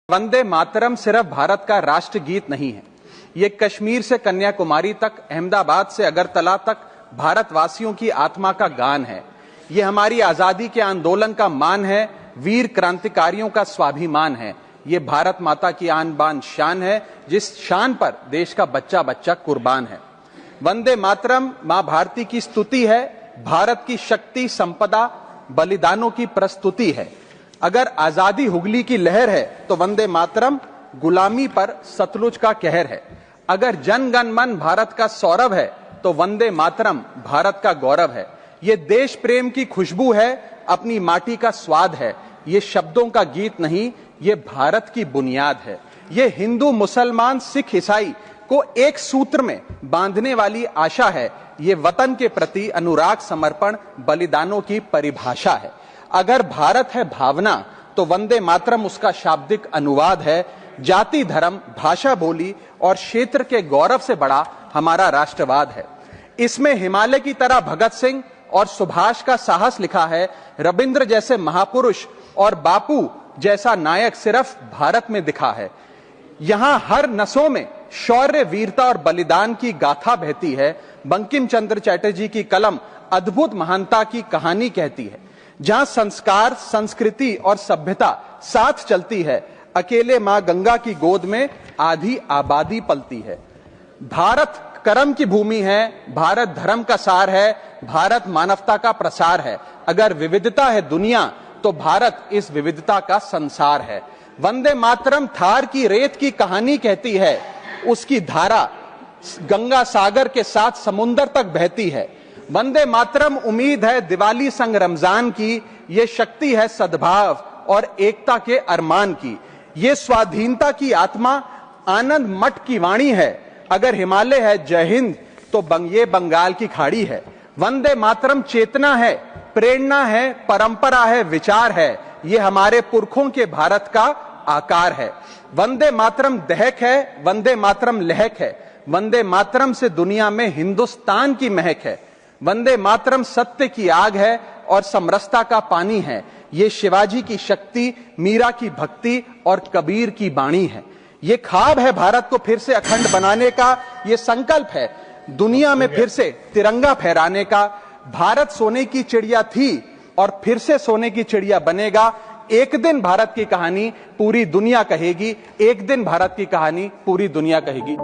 वंदे मातरम सिर्फ भारत का राष्ट्रगीत नहीं है। ये कश्मीर से कन्याकुमारी तक, अहमदाबाद से अगरतला तक भारतवासियों की आत्मा का गान है। ये हमारी आजादी के आंदोलन का मान है, वीर क्रांतिकारियों का स्वाभिमान है। ये भारत माता की आन बान शान है, जिस शान पर देश का बच्चा बच्चा कुर्बान है। वंदे मातरम मां भारती की स्तुति है, भारत की शक्ति, संपदा, बलिदानों की प्रस्तुति है। अगर आजादी हुगली की लहर है तो वंदे मातरम गुलामी पर सतलुज का कहर है। अगर जन गण मन भारत का सौरभ है तो वंदे मातरम भारत का गौरव है। ये देश प्रेम की खुशबू है, अपनी माटी का स्वाद है। ये शब्दों का गीत नहीं, ये भारत की बुनियाद है। ये हिंदू, मुसलमान, सिख, ईसाई को एक सूत्र में बांधने वाली आशा है। ये वतन के प्रति अनुराग, समर्पण, बलिदानों की परिभाषा है। अगर भारत है भावना तो वंदे मातरम उसका शाब्दिक अनुवाद है। जाति, धर्म, भाषा, बोली और क्षेत्र के गौरव से बड़ा हमारा राष्ट्रवाद है। इसमें हिमालय की तरह भगत सिंह और सुभाष का साहस लिखा है। रविंद्र जैसे महापुरुष और बापू जैसा नायक सिर्फ भारत में दिखा है। यहां हर नसों में शौर्य, वीरता और बलिदान की गाथा बहती है। बंकिम चंद्र चटर्जी की कलम अद्भुत महानता की कहानी कहती है। जहां संस्कार, संस्कृति और सभ्यता साथ चलती है, अकेले मां गंगा की गोद में आधी आबादी पलती है। भारत कर्म की भूमि है, भारत धर्म का सार है, भारत मानवता का प्रसार है। अगर विविधता है दुनिया तो भारत इस विविधता का संसार है। वंदे मातरम थार की रेत की कहानी कहती है। उसकी धारा गंगा सागर के साथ समुंदर तक बहती है। वंदे मातरम उम्मीद है दिवाली संग रमजान की। ये शक्ति है सद्भाव और एकता के अरमान की। ये स्वाधीनता की आत्मा, आनंद मठ की वाणी है। अगर हिमालय है जय हिंद तो ये बंगाल की खाड़ी है। वंदे मातरम चेतना है, प्रेरणा है, परंपरा है, विचार है। ये हमारे पुरखों के भारत का आकार है। वंदे मातरम दहक है, वंदे मातरम लहक है। वंदे मातरम से दुनिया में हिंदुस्तान की महक है। वंदे मातरम सत्य की आग है और समरसता का पानी है। ये शिवाजी की शक्ति, मीरा की भक्ति और कबीर की बाणी है। ये ख्वाब है भारत को फिर से अखंड बनाने का। ये संकल्प है दुनिया में फिर से तिरंगा फहराने का। भारत सोने की चिड़िया थी और फिर से सोने की चिड़िया बनेगा। एक दिन भारत की कहानी पूरी दुनिया कहेगी। एक दिन भारत की कहानी पूरी दुनिया कहेगी।